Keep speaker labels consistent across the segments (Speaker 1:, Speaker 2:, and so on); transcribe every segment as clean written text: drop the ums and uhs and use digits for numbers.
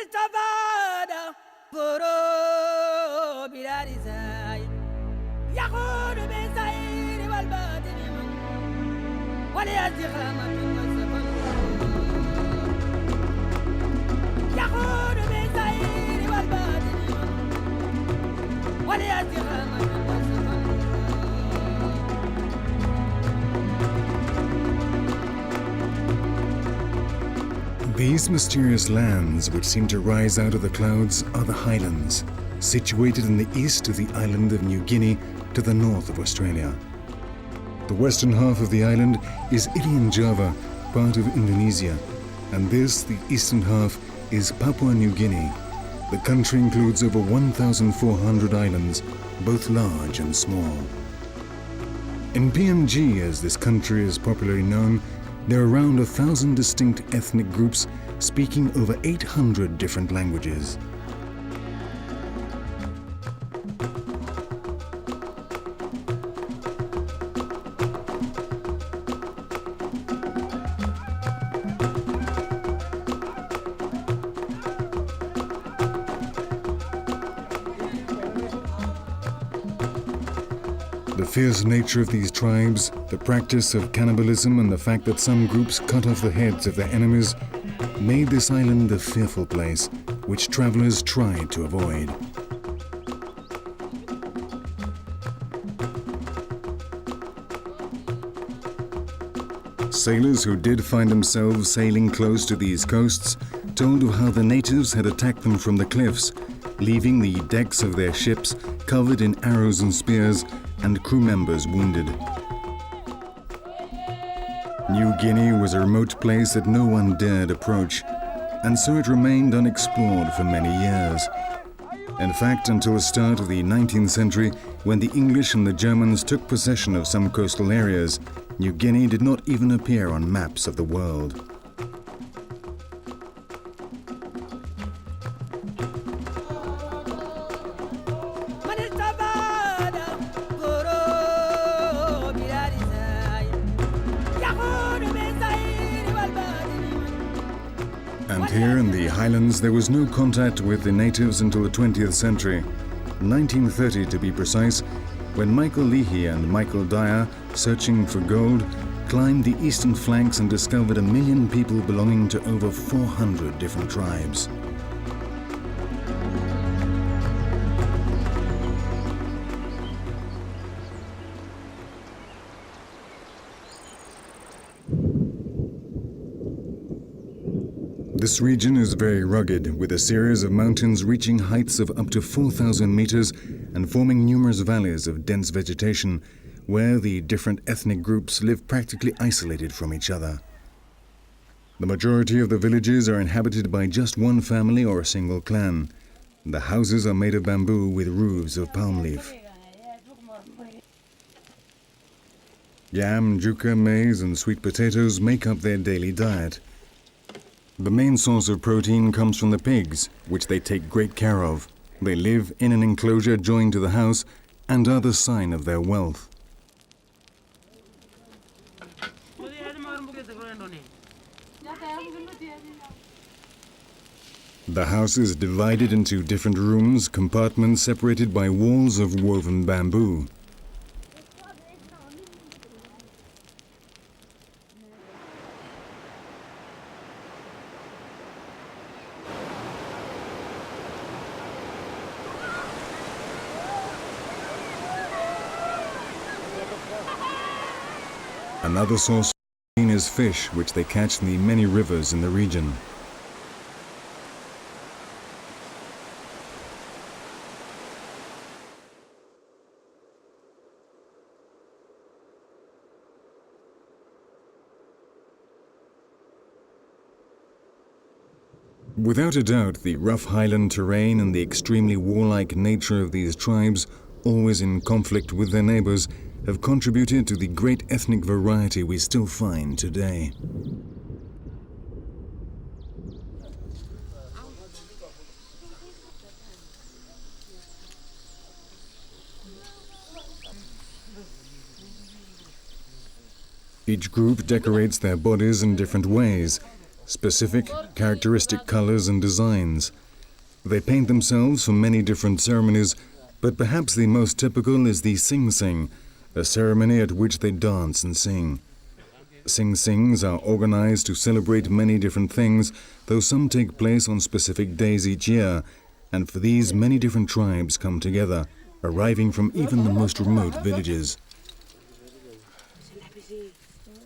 Speaker 1: استفاد برو بلاد زاي يقول بالسعير والباطن وليستقامة والسفن يقول بالسعير والباطن وليستقامة والسفن.
Speaker 2: These mysterious lands, which seem to rise out of the clouds, are the Highlands, situated in the east of the island of New Guinea to the north of Australia. The western half of the island is Irian Java, part of Indonesia, and this, the eastern half, is Papua New Guinea. The country includes over 1,400 islands, both large and small. In PNG, as this country is popularly known, there are around 1,000 distinct ethnic groups speaking over 800 different languages. The fierce nature of these tribes, the practice of cannibalism, and the fact that some groups cut off the heads of their enemies made this island a fearful place, which travelers tried to avoid. Sailors who did find themselves sailing close to these coasts told of how the natives had attacked them from the cliffs, leaving the decks of their ships covered in arrows and spears and crew members wounded. New Guinea was a remote place that no one dared approach, and so it remained unexplored for many years. In fact, until the start of the 19th century, when the English and the Germans took possession of some coastal areas, New Guinea did not even appear on maps of the world. And here in the Highlands, there was no contact with the natives until the 20th century, 1930 to be precise, when Michael Leahy and Michael Dyer, searching for gold, climbed the eastern flanks and discovered 1 million people belonging to over 400 different tribes. This region is very rugged, with a series of mountains reaching heights of up to 4,000 meters and forming numerous valleys of dense vegetation, where the different ethnic groups live practically isolated from each other. The majority of the villages are inhabited by just one family or a single clan. The houses are made of bamboo with roofs of palm leaf. Yam, juca, maize and sweet potatoes make up their daily diet. The main source of protein comes from the pigs, which they take great care of. They live in an enclosure joined to the house and are the sign of their wealth. The house is divided into different rooms, compartments separated by walls of woven bamboo. Another source of protein is fish, which they catch in the many rivers in the region. Without a doubt, the rough highland terrain and the extremely warlike nature of these tribes, always in conflict with their neighbors, have contributed to the great ethnic variety we still find today. Each group decorates their bodies in different ways. specific, characteristic colors and designs. They paint themselves for many different ceremonies, but perhaps the most typical is the Sing Sing, a ceremony at which they dance and sing. Sing Sings are organized to celebrate many different things, though some take place on specific days each year, and for these many different tribes come together, arriving from even the most remote villages.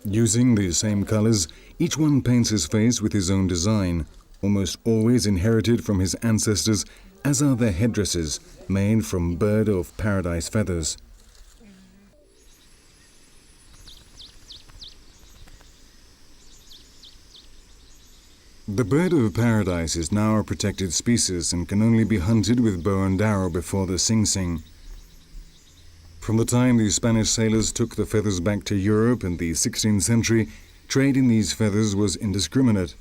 Speaker 2: Using the same colors, each one paints his face with his own design, almost always inherited from his ancestors, as are their headdresses, made from bird of paradise feathers. The bird of paradise is now a protected species and can only be hunted with bow and arrow before the Sing Sing. From the time the Spanish sailors took the feathers back to Europe in the 16th century, trade in these feathers was indiscriminate.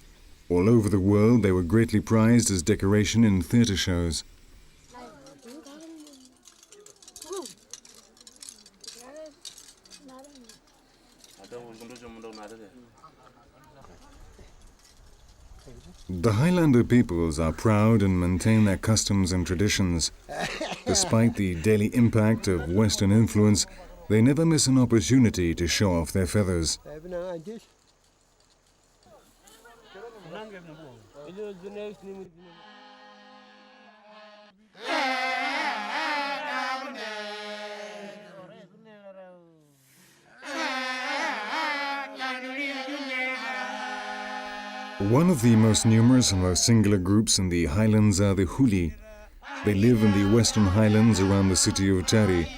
Speaker 2: All over the world they were greatly prized as decoration in theatre shows. The Highlander peoples are proud and maintain their customs and traditions. Despite the daily impact of Western influence, they never miss an opportunity to show off their feathers. One of the most numerous and most singular groups in the highlands are the Huli. They live in the western highlands around the city of Tari.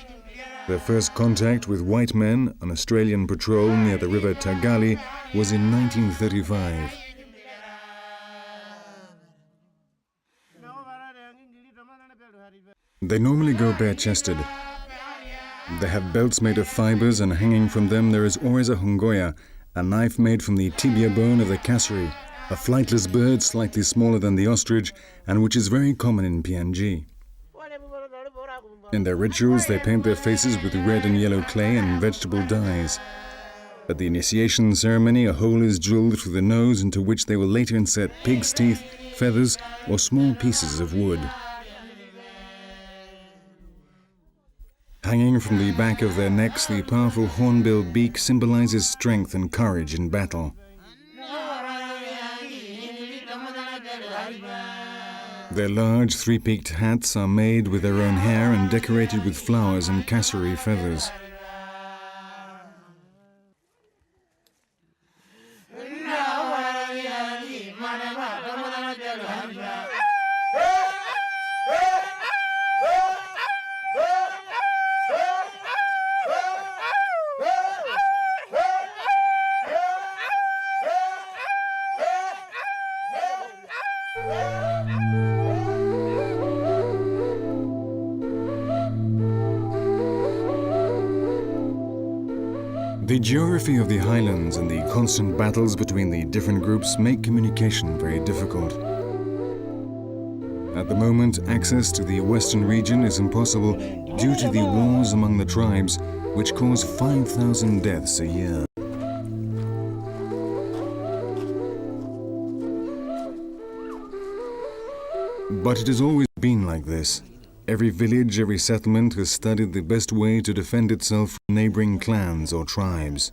Speaker 2: Their first contact with white men on Australian patrol near the river Tagali was in 1935. They normally go bare-chested. They have belts made of fibers, and hanging from them there is always a hungoya, a knife made from the tibia bone of the cassowary, a flightless bird slightly smaller than the ostrich and which is very common in PNG. In their rituals, they paint their faces with red and yellow clay and vegetable dyes. At the initiation ceremony, a hole is drilled through the nose into which they will later insert pig's teeth, feathers, or small pieces of wood. Hanging from the back of their necks, the powerful hornbill beak symbolizes strength and courage in battle. Their large three-peaked hats are made with their own hair and decorated with flowers and cassowary feathers. The geography of the highlands and the constant battles between the different groups make communication very difficult. At the moment, access to the western region is impossible due to the wars among the tribes, which cause 5,000 deaths a year. But it has always been like this. Every village, every settlement has studied the best way to defend itself from neighboring clans or tribes.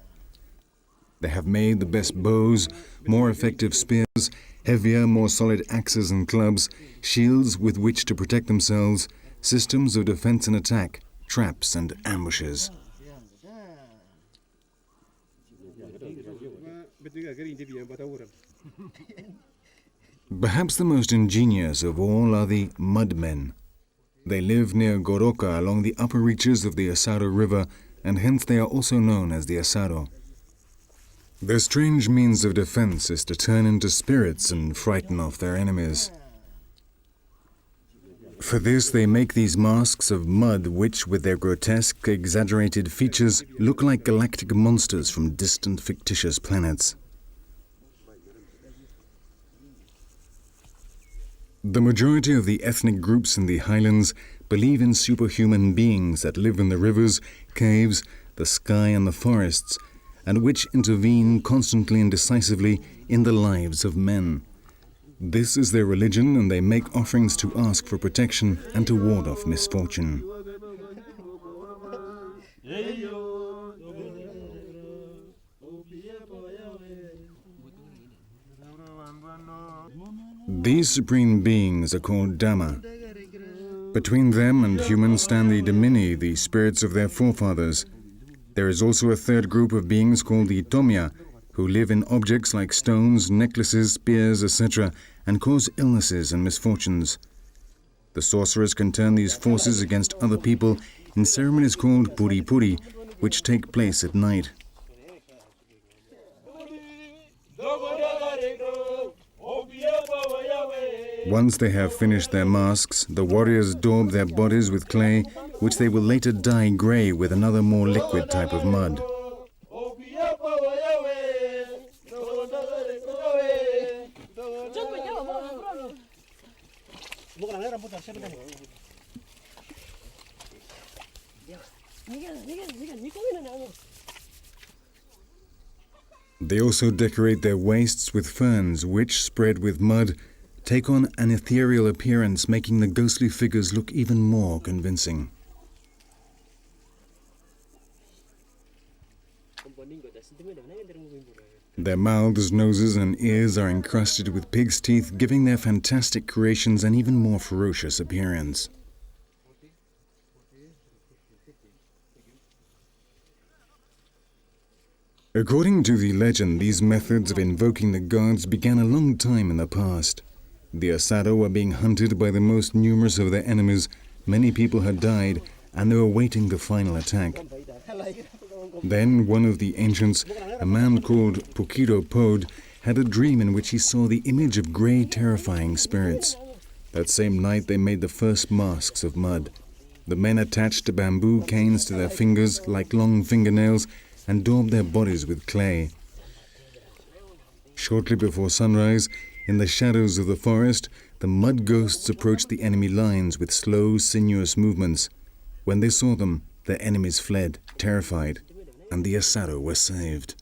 Speaker 2: They have made the best bows, more effective spears, heavier, more solid axes and clubs, shields with which to protect themselves, systems of defense and attack, traps and ambushes. Perhaps the most ingenious of all are the Mudmen. They live near Goroka along the upper reaches of the Asado River, and hence they are also known as the Asado. Their strange means of defense is to turn into spirits and frighten off their enemies. For this they make these masks of mud which, with their grotesque, exaggerated features, look like galactic monsters from distant fictitious planets. The majority of the ethnic groups in the highlands believe in superhuman beings that live in the rivers, caves, the sky and the forests, and which intervene constantly and decisively in the lives of men. This is their religion, and they make offerings to ask for protection and to ward off misfortune. These supreme beings are called Dhamma. Between them and humans stand the Damini, the spirits of their forefathers. There is also a third group of beings called the Tomya, who live in objects like stones, necklaces, spears, etc., and cause illnesses and misfortunes. The sorcerers can turn these forces against other people in ceremonies called Puri Puri, which take place at night. Once they have finished their masks, the warriors daub their bodies with clay, which they will later dye grey with another more liquid type of mud. They also decorate their waists with ferns, which, spread with mud, take on an ethereal appearance, making the ghostly figures look even more convincing. Their mouths, noses, and ears are encrusted with pig's teeth, giving their fantastic creations an even more ferocious appearance. According to the legend, these methods of invoking the gods began a long time in the past. The Asado were being hunted by the most numerous of their enemies. Many people had died, and they were waiting the final attack. Then one of the ancients, a man called Pukido Pod, had a dream in which he saw the image of grey, terrifying spirits. That same night they made the first masks of mud. The men attached bamboo canes to their fingers like long fingernails and daubed their bodies with clay. Shortly before sunrise, in the shadows of the forest, the mud ghosts approached the enemy lines with slow, sinuous movements. When they saw them, their enemies fled, terrified, and the Asado were saved.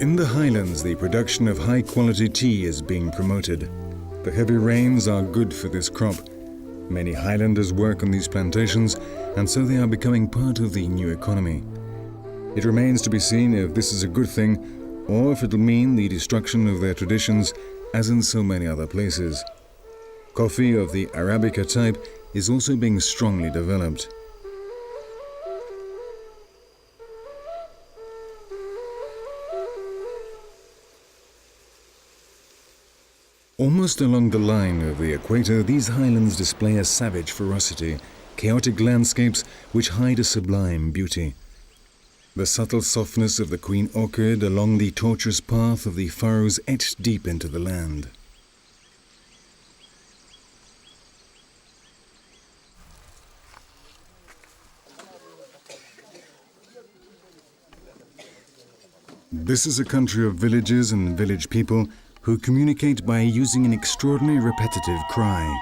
Speaker 2: In the highlands, the production of high-quality tea is being promoted. The heavy rains are good for this crop. Many highlanders work on these plantations, and so they are becoming part of the new economy. It remains to be seen if this is a good thing, or if it'll mean the destruction of their traditions, as in so many other places. Coffee of the Arabica type is also being strongly developed. Almost along the line of the equator, these highlands display a savage ferocity, chaotic landscapes which hide a sublime beauty. The subtle softness of the queen orchid along the tortuous path of the furrows etched deep into the land. This is a country of villages and village people who communicate by using an extraordinary repetitive cry.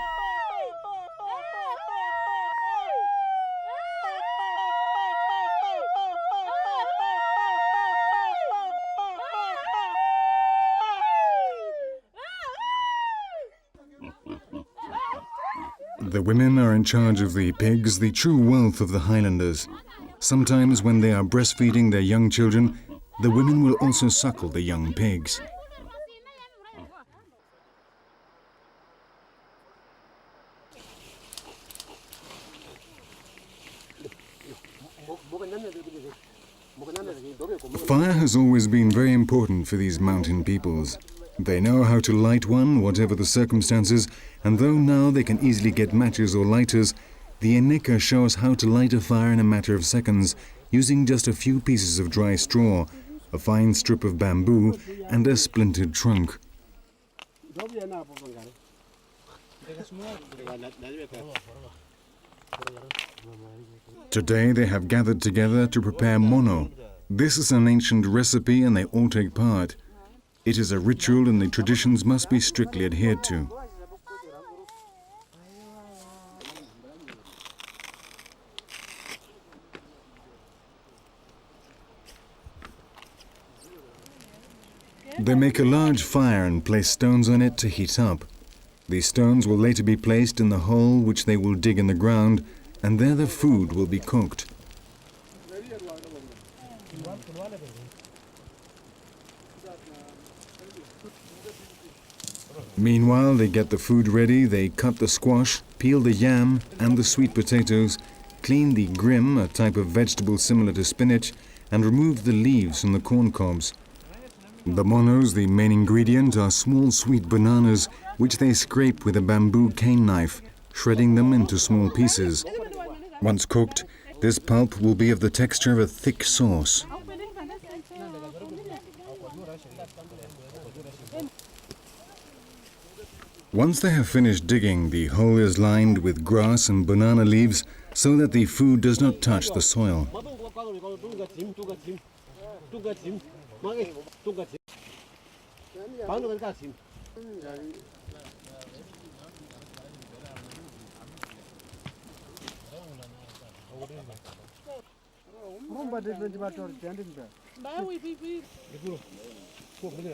Speaker 2: The women are in charge of the pigs, the true wealth of the Highlanders. Sometimes when they are breastfeeding their young children, the women will also suckle the young pigs. Fire has always been very important for these mountain peoples. They know how to light one, whatever the circumstances, and though now they can easily get matches or lighters, the Eneka show us how to light a fire in a matter of seconds, using just a few pieces of dry straw, a fine strip of bamboo, and a splintered trunk. Today they have gathered together to prepare mono. This is an ancient recipe and they all take part. It is a ritual and the traditions must be strictly adhered to. They make a large fire and place stones on it to heat up. These stones will later be placed in the hole which they will dig in the ground, and there the food will be cooked. Meanwhile, they get the food ready, they cut the squash, peel the yam and the sweet potatoes, clean the grim, a type of vegetable similar to spinach, and remove the leaves from the corn cobs. The monos, the main ingredient, are small sweet bananas which they scrape with a bamboo cane knife, shredding them into small pieces. Once cooked, this pulp will be of the texture of a thick sauce. Once they have finished digging, the hole is lined with grass and banana leaves so that the food does not touch the soil.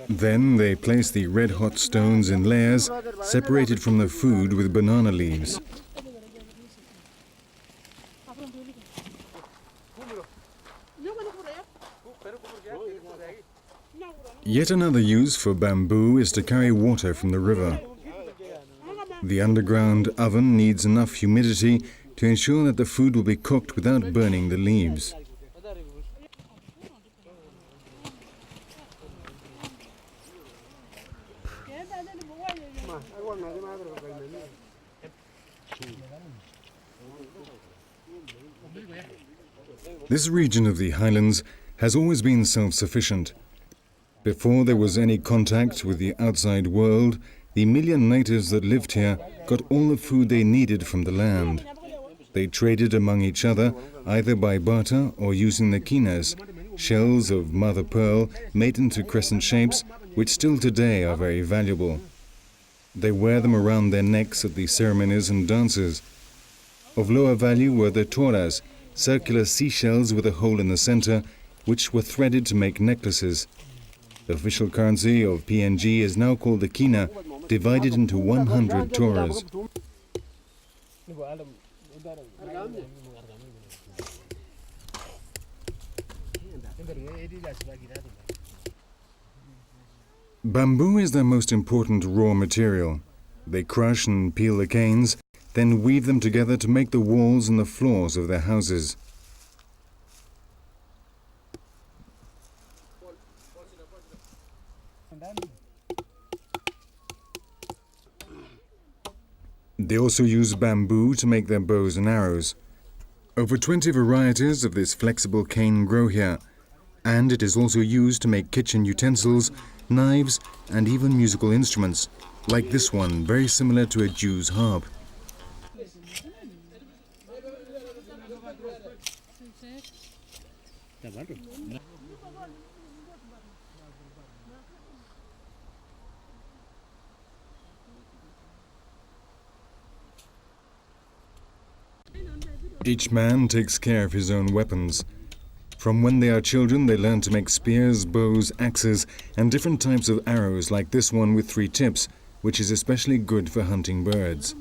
Speaker 2: Then they place the red-hot stones in layers, separated from the food with banana leaves. Yet another use for bamboo is to carry water from the river. The underground oven needs enough humidity to ensure that the food will be cooked without burning the leaves. This region of the highlands has always been self-sufficient. Before there was any contact with the outside world, the million natives that lived here got all the food they needed from the land. They traded among each other either by barter or using the kinas, shells of mother pearl made into crescent shapes which still today are very valuable. They wear them around their necks at the ceremonies and dances. Of lower value were the toras, circular seashells with a hole in the center, which were threaded to make necklaces. The official currency of PNG is now called the kina, divided into 100 toras. Bamboo is their most important raw material. They crush and peel the canes, then weave them together to make the walls and the floors of their houses. They also use bamboo to make their bows and arrows. Over 20 varieties of this flexible cane grow here, and it is also used to make kitchen utensils, knives, and even musical instruments, like this one, very similar to a Jew's harp. Each man takes care of his own weapons. From when they are children, they learn to make spears, bows, axes, and different types of arrows like this one with 3 tips, which is especially good for hunting birds.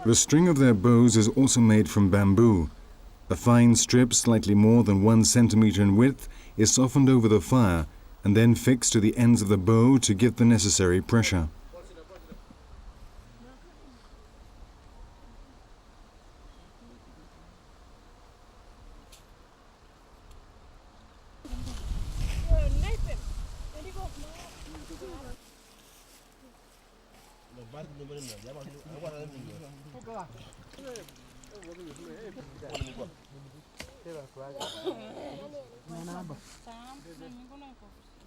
Speaker 2: The string of their bows is also made from bamboo. A fine strip, slightly more than 1 centimeter in width, is softened over the fire and then fixed to the ends of the bow to give the necessary pressure.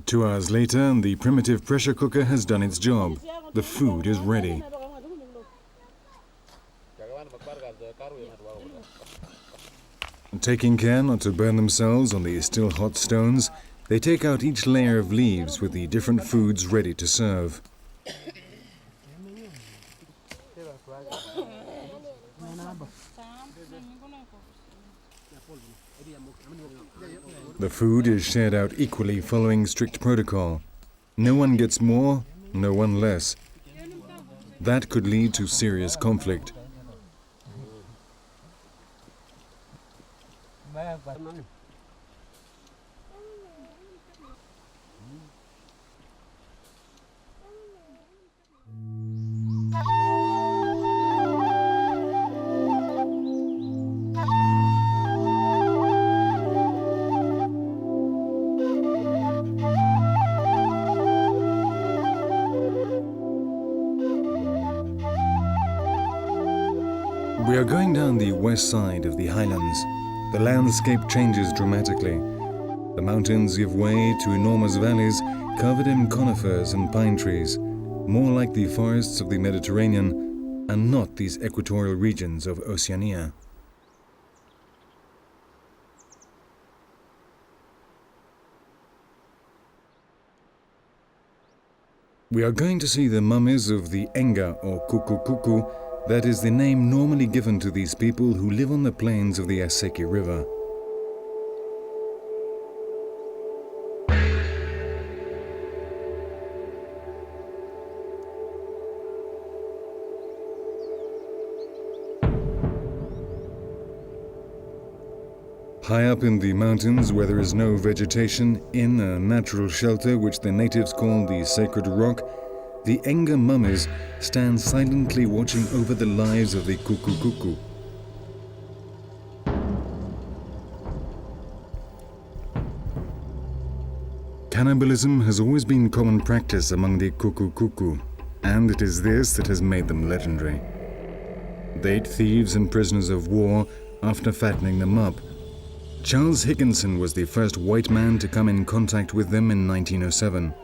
Speaker 2: Two hours later, the primitive pressure cooker has done its job. The food is ready. Taking care not to burn themselves on the still hot stones, they take out each layer of leaves with the different foods ready to serve. The food is shared out equally following strict protocol. No one gets more, no one less. That could lead to serious conflict. We are going down the west side of the highlands. The landscape changes dramatically. The mountains give way to enormous valleys covered in conifers and pine trees, more like the forests of the Mediterranean and not these equatorial regions of Oceania. We are going to see the mummies of the Enga or Kuku Kuku. That is the name normally given to these people who live on the plains of the Aseki River. High up in the mountains where there is no vegetation, in a natural shelter which the natives call the Sacred Rock, the Enga mummies stand silently watching over the lives of the Kuku Kuku. Cannibalism has always been common practice among the Kuku Kuku, and it is this that has made them legendary. They ate thieves and prisoners of war after fattening them up. Charles Higginson was the first white man to come in contact with them in 1907.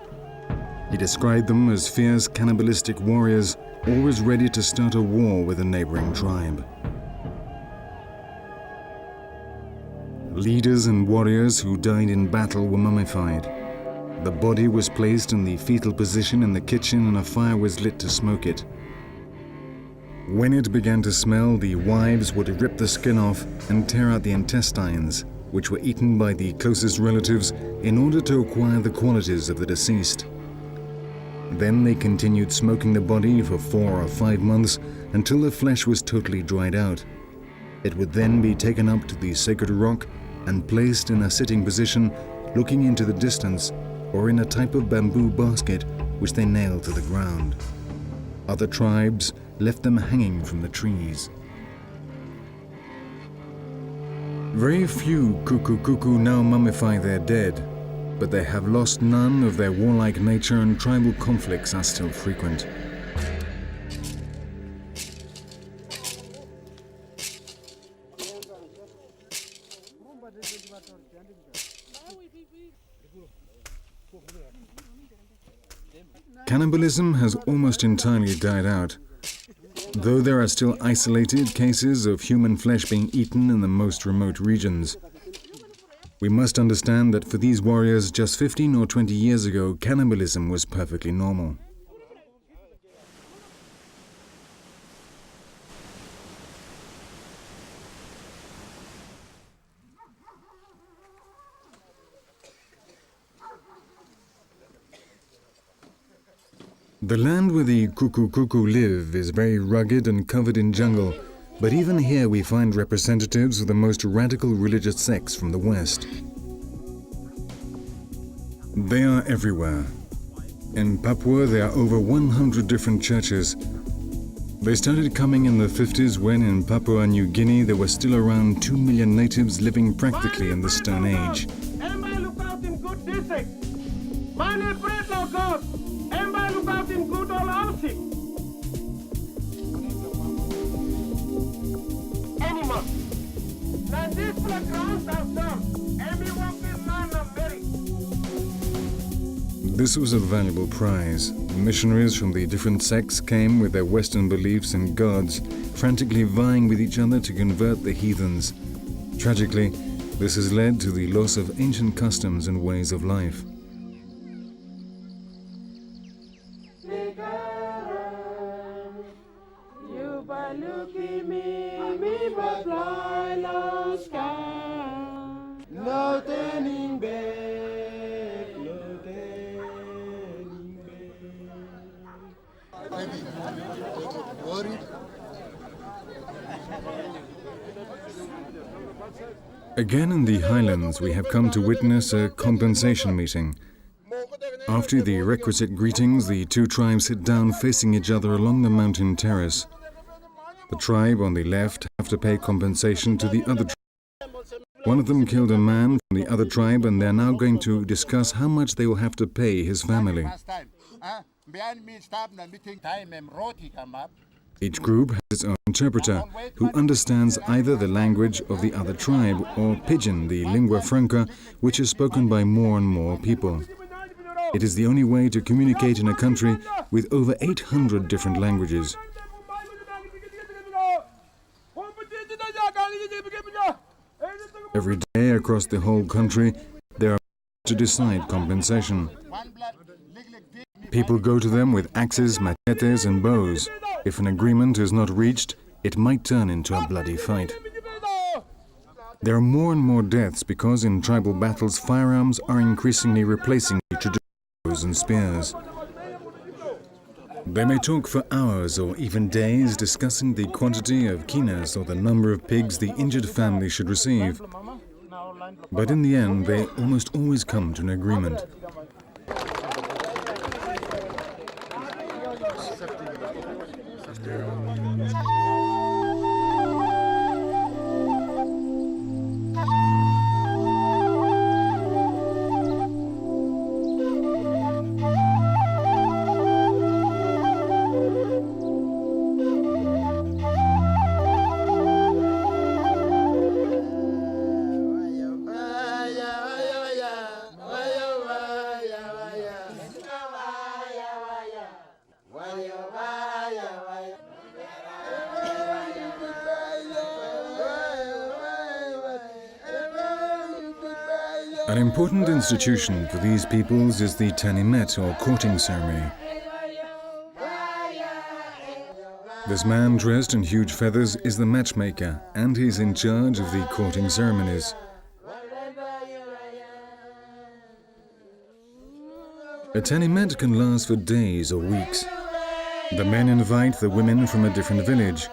Speaker 2: He described them as fierce cannibalistic warriors, always ready to start a war with a neighboring tribe. Leaders and warriors who died in battle were mummified. The body was placed in the fetal position in the kitchen and a fire was lit to smoke it. When it began to smell, the wives would rip the skin off and tear out the intestines, which were eaten by the closest relatives in order to acquire the qualities of the deceased. Then they continued smoking the body for 4 or 5 months until the flesh was totally dried out. It would then be taken up to the Sacred Rock and placed in a sitting position, looking into the distance, or in a type of bamboo basket which they nailed to the ground. Other tribes left them hanging from the trees. Very few Kuku Kuku now mummify their dead, but they have lost none of their warlike nature and tribal conflicts are still frequent. Cannibalism has almost entirely died out, though there are still isolated cases of human flesh being eaten in the most remote regions. We must understand that for these warriors just 15 or 20 years ago, cannibalism was perfectly normal. The land where the Kuku Kuku live is very rugged and covered in jungle, but even here we find representatives of the most radical religious sects from the West. They are everywhere. In Papua there are over 100 different churches. They started coming in the 50s when in Papua New Guinea there were still around 2 million natives living practically in the Stone Age. This was a valuable prize. Missionaries from the different sects came with their Western beliefs and gods, frantically vying with each other to convert the heathens. Tragically, this has led to the loss of ancient customs and ways of life. Again in the highlands, we have come to witness a compensation meeting. After the requisite greetings, the two tribes sit down facing each other along the mountain terrace. The tribe on the left have to pay compensation to the other tribe. One of them killed a man from the other tribe, and they're now going to discuss how much they will have to pay his family. Each group has its own interpreter, who understands either the language of the other tribe or Pidgin, the lingua franca, which is spoken by more and more people. It is the only way to communicate in a country with over 800 different languages. Every day across the whole country, there are to decide compensation. People go to them with axes, machetes and bows. If an agreement is not reached, it might turn into a bloody fight. There are more and more deaths because in tribal battles firearms are increasingly replacing the traditional bows and spears. They may talk for hours or even days discussing the quantity of kinas or the number of pigs the injured family should receive. But in the end, they almost always come to an agreement. An important institution for these peoples is the Tanimet, or courting ceremony. This man dressed in huge feathers is the matchmaker, and he's in charge of the courting ceremonies. A Tanimet can last for days or weeks. The men invite the women from a different village.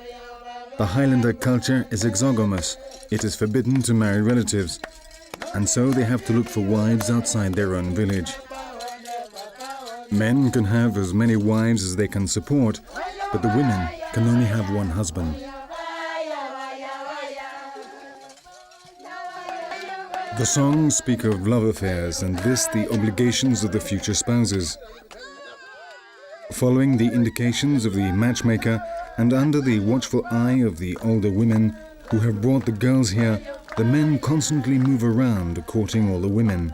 Speaker 2: The Highlander culture is exogamous. It is forbidden to marry relatives, and so they have to look for wives outside their own village. Men can have as many wives as they can support, but the women can only have one husband. The songs speak of love affairs and list the obligations of the future spouses. Following the indications of the matchmaker and under the watchful eye of the older women who have brought the girls here, the men constantly move around, courting all the women.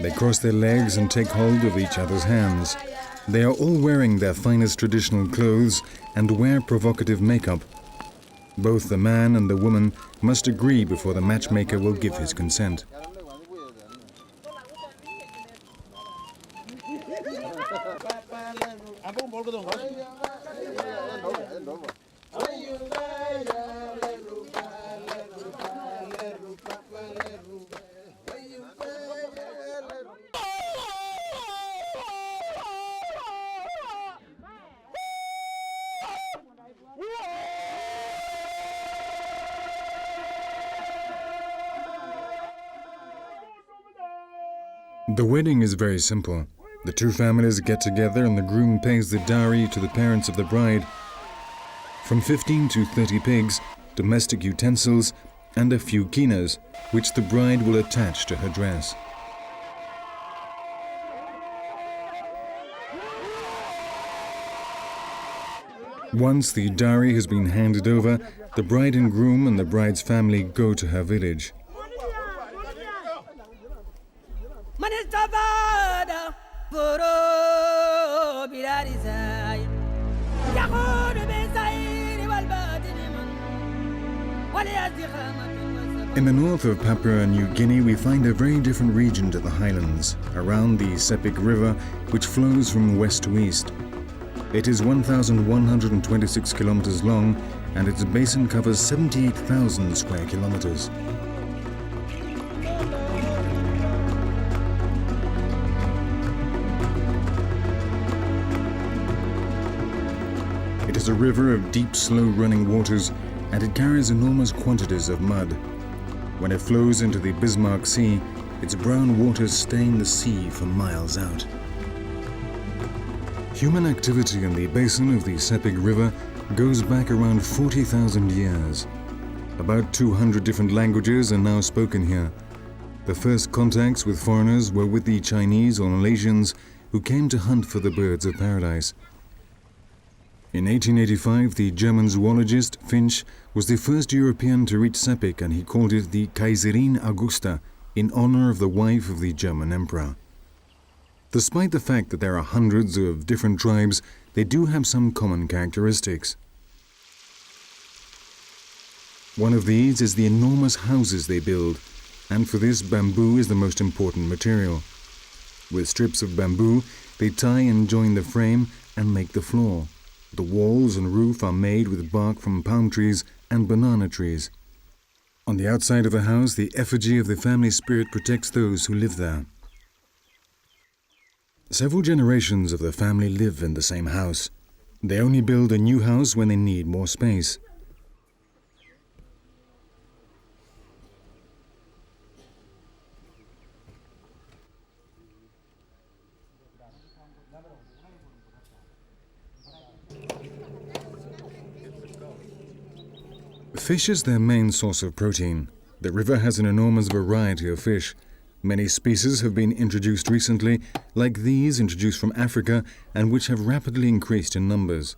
Speaker 2: They cross their legs and take hold of each other's hands. They are all wearing their finest traditional clothes and wear provocative makeup. Both the man and the woman must agree before the matchmaker will give his consent. The wedding is very simple. The two families get together and the groom pays the dowry to the parents of the bride. From 15 to 30 pigs, domestic utensils, and a few kinas, which the bride will attach to her dress. Once the dowry has been handed over, The bride and groom and the bride's family go to her village.
Speaker 1: Manistafada Poro Bilarizai Yahud Besairi Walbadiniman Waliazikhamat.
Speaker 2: In the north of Papua New Guinea, we find a very different region to the highlands, around the Sepik River, which flows from west to east. It is 1,126 kilometers long, and its basin covers 78,000 square kilometers. It is a river of deep, slow-running waters, and it carries enormous quantities of mud. When it flows into the Bismarck Sea, its brown waters stain the sea for miles out. Human activity in the basin of the Sepik River goes back around 40,000 years. About 200 different languages are now spoken here. The first contacts with foreigners were with the Chinese or Malaysians who came to hunt for the birds of paradise. In 1885, the German zoologist Finch was the first European to reach Sepik, and he called it the Kaiserin Augusta in honor of the wife of the German emperor. Despite the fact that there are hundreds of different tribes, they do have some common characteristics. One of these is the enormous houses they build, and for this bamboo is the most important material. With strips of bamboo, they tie and join the frame and make the floor. The walls and roof are made with bark from palm trees and banana trees. On the outside of the house, the effigy of the family spirit protects those who live there. Several generations of the family live in the same house. They only build a new house when they need more space. Fish is their main source of protein. The river has an enormous variety of fish. Many species have been introduced recently, like these introduced from Africa and which have rapidly increased in numbers.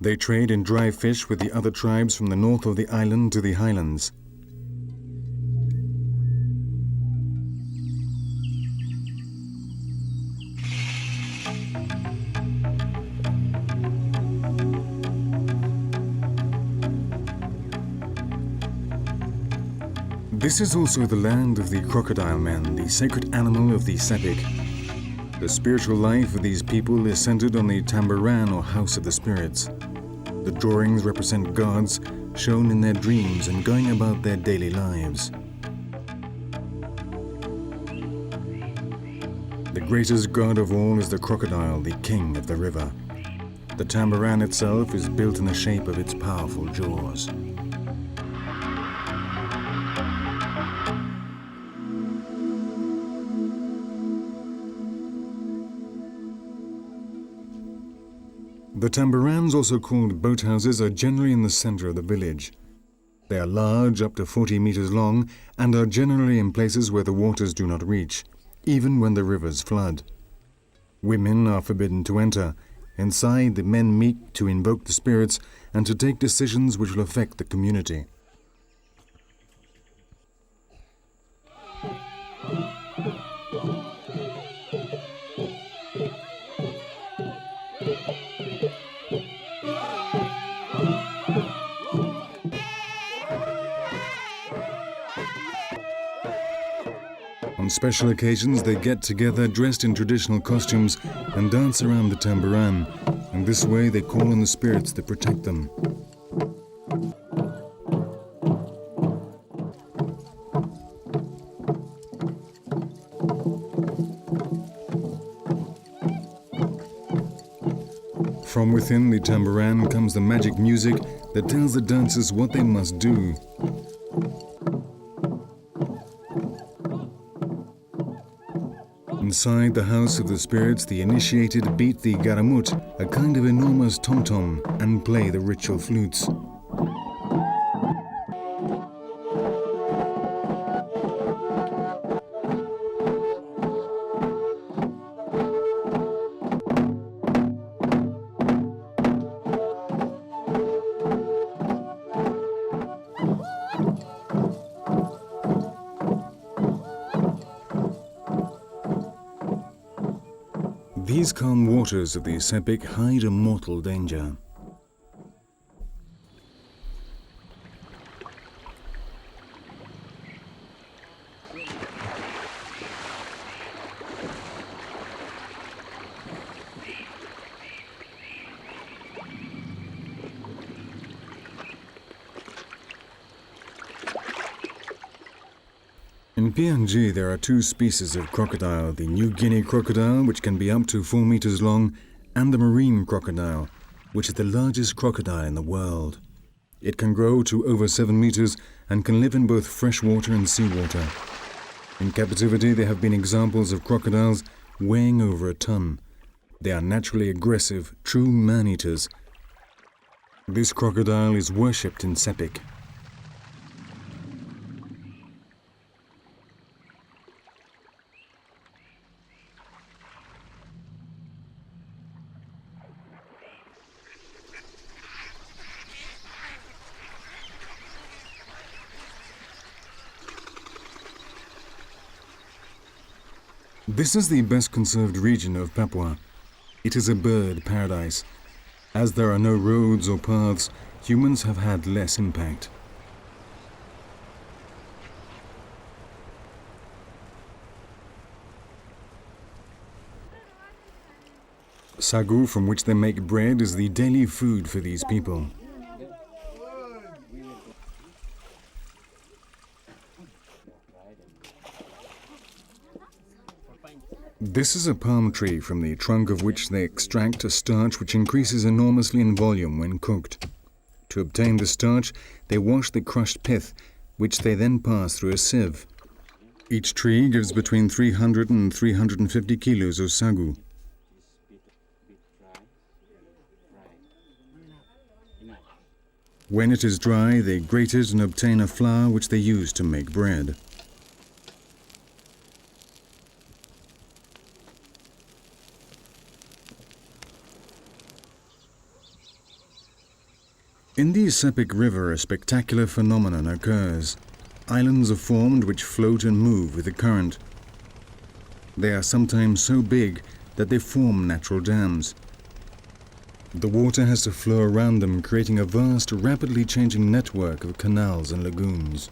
Speaker 2: They trade in dry fish with the other tribes from the north of the island to the highlands. This is also the land of the crocodile men, the sacred animal of the Sepik. The spiritual life of these people is centered on the tambaran or house of the spirits. The drawings represent gods shown in their dreams and going about their daily lives. The greatest god of all is the crocodile, the king of the river. The tambaran itself is built in the shape of its powerful jaws. The tambarans, also called boathouses, are generally in the center of the village. They are large, up to 40 meters long, and are generally in places where the waters do not reach, even when the rivers flood. Women are forbidden to enter. Inside, the men meet to invoke the spirits and to take decisions which will affect the community. On special occasions, they get together dressed in traditional costumes and dance around the tambaran, and this way they call on the spirits that protect them. From within the tambaran comes the magic music that tells the dancers what they must do. Inside the house of the spirits, the initiated beat the garamut, a kind of enormous tom-tom, and play the ritual flutes. These calm waters of the Sepik hide a mortal danger. In PNG, there are two species of crocodile, the New Guinea crocodile, which can be up to 4 meters long, and the marine crocodile, which is the largest crocodile in the world. It can grow to over 7 meters and can live in both freshwater and seawater. In captivity, there have been examples of crocodiles weighing over a ton. They are naturally aggressive, true man-eaters. This crocodile is worshipped in Sepik. This is the best conserved region of Papua. It is a bird paradise. As there are no roads or paths, humans have had less impact. Sagu, from which they make bread, is the daily food for these people. This is a palm tree from the trunk of which they extract a starch which increases enormously in volume when cooked. To obtain the starch, they wash the crushed pith, which they then pass through a sieve. Each tree gives between 300 and 350 kilos of sagu. When it is dry, they grate it and obtain a flour which they use to make bread. In the Sepik River, a spectacular phenomenon occurs. Islands are formed which float and move with the current. They are sometimes so big that they form natural dams. The water has to flow around them, creating a vast, rapidly changing network of canals and lagoons.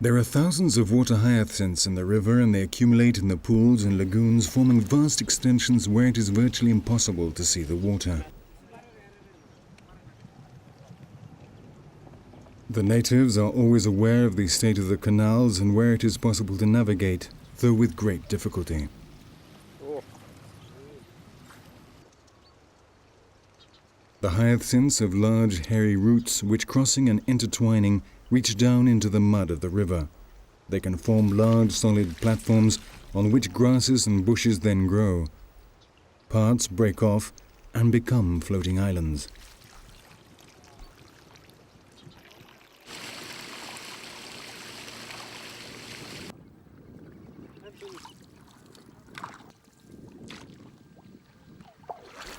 Speaker 2: There are thousands of water hyacinths in the river, and they accumulate in the pools and lagoons, forming vast extensions where it is virtually impossible to see the water. The natives are always aware of the state of the canals and where it is possible to navigate, though with great difficulty. The hyacinths have large hairy roots which, crossing and intertwining, reach down into the mud of the river. They can form large solid platforms on which grasses and bushes then grow. Parts break off and become floating islands.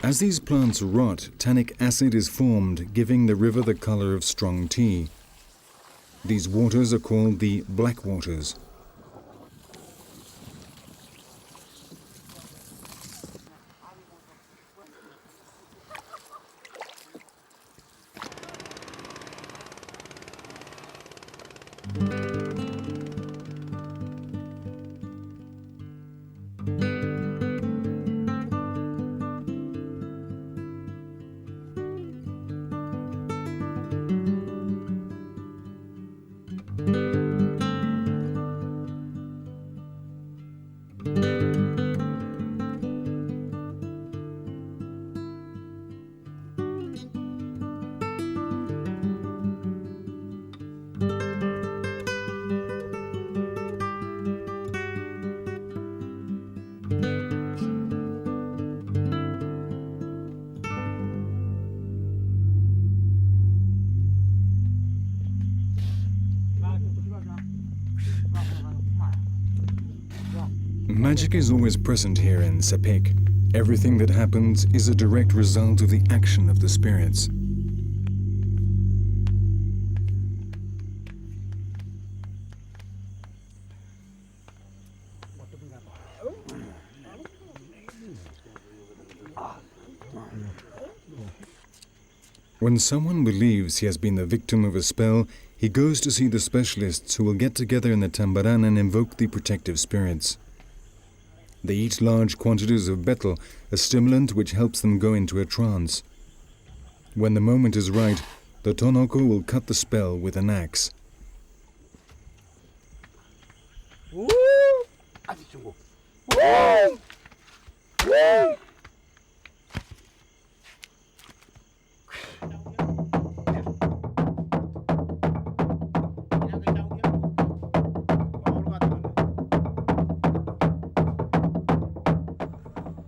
Speaker 2: As these plants rot, tannic acid is formed, giving the river the color of strong tea. These waters are called the black waters. Magic is always present here in Sepik. Everything that happens is a direct result of the action of the spirits. When someone believes he has been the victim of a spell, he goes to see the specialists who will get together in the Tambaran and invoke the protective spirits. They eat large quantities of betel, a stimulant which helps them go into a trance. When the moment is right, the Tonoko will cut the spell with an axe.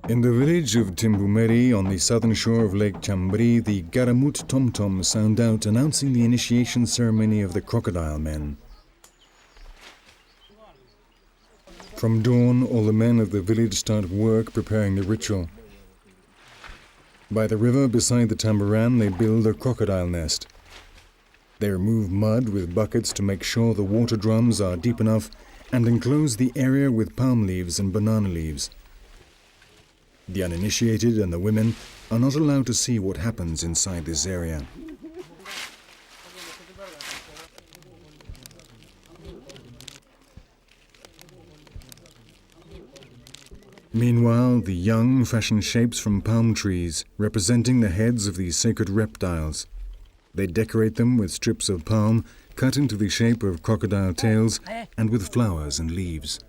Speaker 2: In the village of Timbumeri on the southern shore of Lake Chambri, the Garamut tom-toms sound out announcing the initiation ceremony of the crocodile men. From dawn, all the men of the village start work preparing the ritual. By the river beside the Tambaran, they build a crocodile nest. They remove mud with buckets to make sure the water drums are deep enough and enclose the area with palm leaves and banana leaves. The uninitiated and the women are not allowed to see what happens inside this area. Meanwhile, the young fashion shapes from palm trees, representing the heads of these sacred reptiles. They decorate them with strips of palm, cut into the shape of crocodile tails, and with flowers and leaves.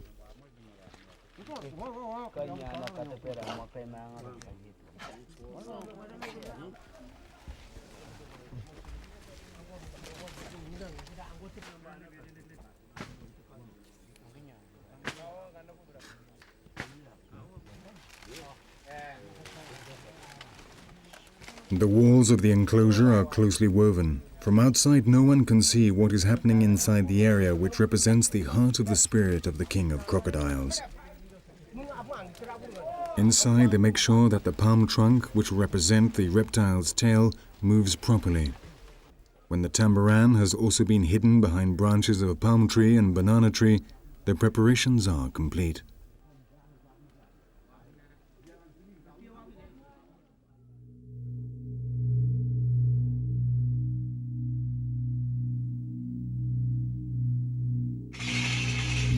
Speaker 2: The walls of the enclosure are closely woven. From outside, no one can see what is happening inside the area which represents the heart of the spirit of the king of crocodiles. Inside, they make sure that the palm trunk, which will represent the reptile's tail, moves properly. When the tambaran has also been hidden behind branches of a palm tree and banana tree, the preparations are complete.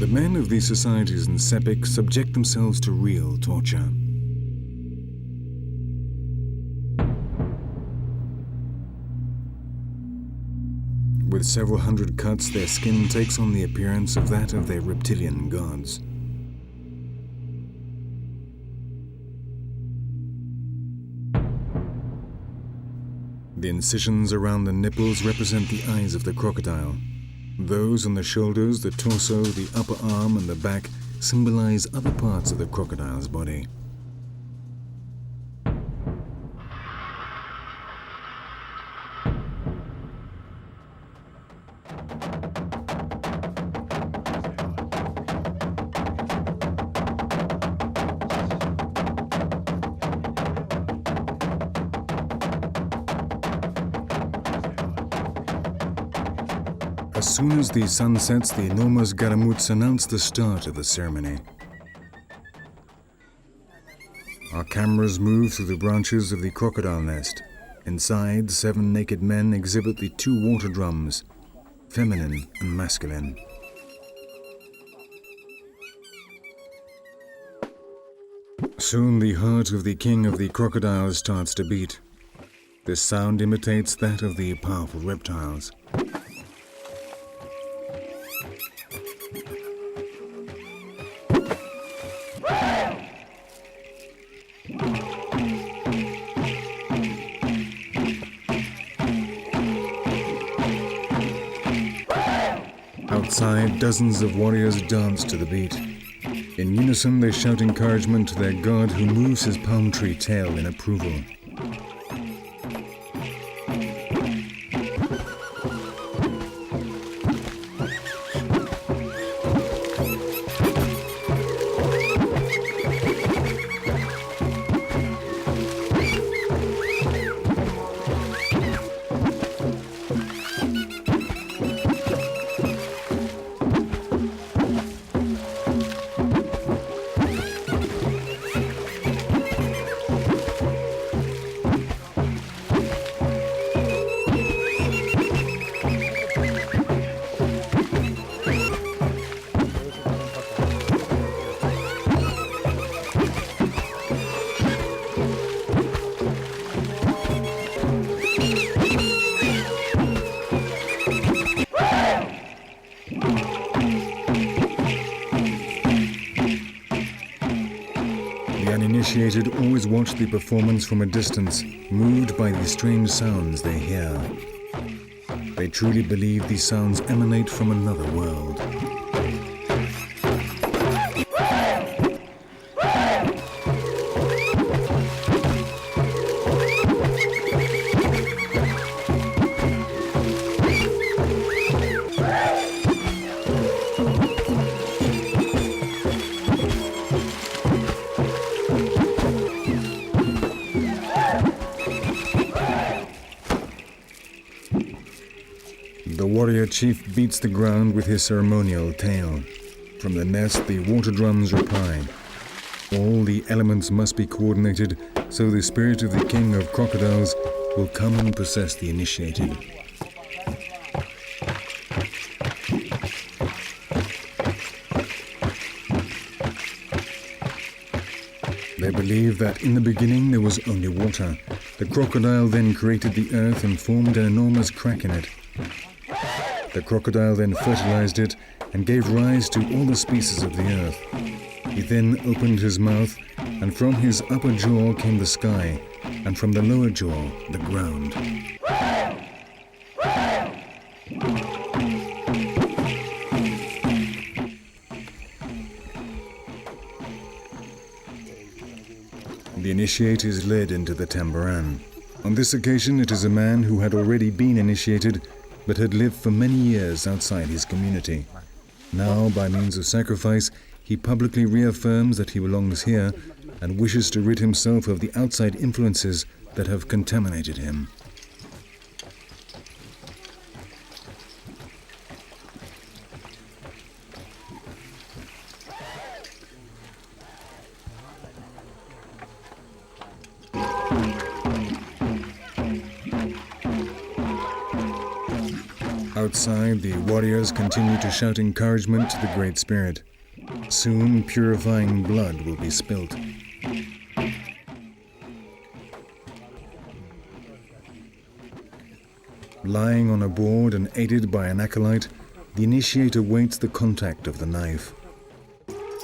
Speaker 2: The men of these societies in Sepik subject themselves to real torture. With several hundred cuts, their skin takes on the appearance of that of their reptilian gods. The incisions around the nipples represent the eyes of the crocodile. Those on the shoulders, the torso, the upper arm, and the back symbolize other parts of the crocodile's body. As soon as the sun sets, the enormous Garamuts announce the start of the ceremony. Our cameras move through the branches of the crocodile nest. Inside, 7 naked men exhibit the 2 water drums, feminine and masculine. Soon the heart of the king of the crocodiles starts to beat. This sound imitates that of the powerful reptiles. Outside, dozens of warriors dance to the beat. In unison, they shout encouragement to their god who moves his palm tree tail in approval. initiated always watch the performance from a distance, moved by the strange sounds they hear. They truly believe these sounds emanate from another world. The warrior chief beats the ground with his ceremonial tail. From the nest, the water drums reply. All the elements must be coordinated so the spirit of the king of crocodiles will come and possess the initiated. They believe that in the beginning there was only water. The crocodile then created the earth and formed an enormous crack in it. The crocodile then fertilized it and gave rise to all the species of the earth. He then opened his mouth, and from his upper jaw came the sky, and from the lower jaw, the ground. The initiate is led into the Tambaran. On this occasion, it is a man who had already been initiated but had lived for many years outside his community. Now, by means of sacrifice, he publicly reaffirms that he belongs here and wishes to rid himself of the outside influences that have contaminated him. Outside, the warriors continue to shout encouragement to the Great Spirit. Soon, purifying blood will be spilt. Lying on a board and aided by an acolyte, the initiate awaits the contact of the knife.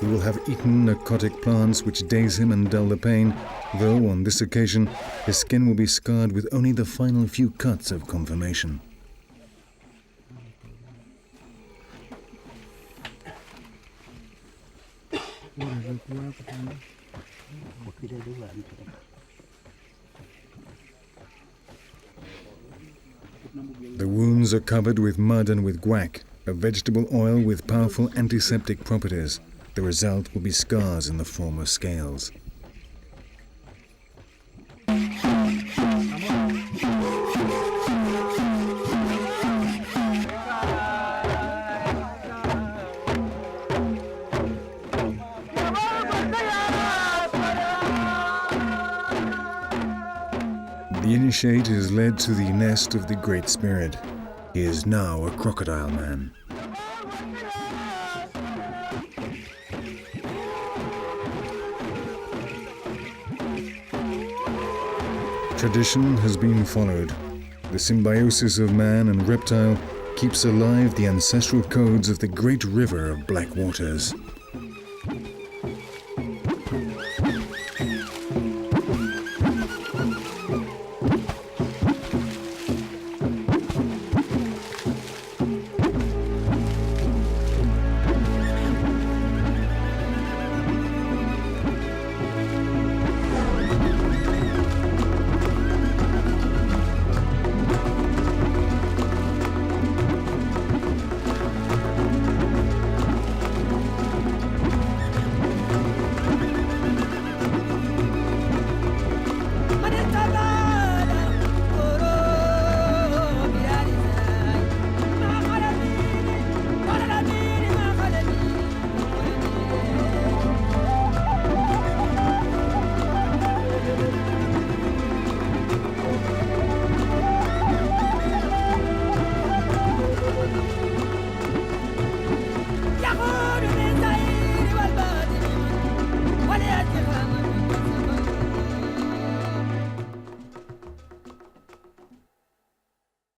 Speaker 2: He will have eaten narcotic plants which daze him and dull the pain, though on this occasion his skin will be scarred with only the final few cuts of confirmation. The wounds are covered with mud and with guac, a vegetable oil with powerful antiseptic properties. The result will be scars in the form of scales. The initiate is led to the nest of the Great Spirit. He is now a crocodile man. Tradition has been followed. The symbiosis of man and reptile keeps alive the ancestral codes of the great river of black waters.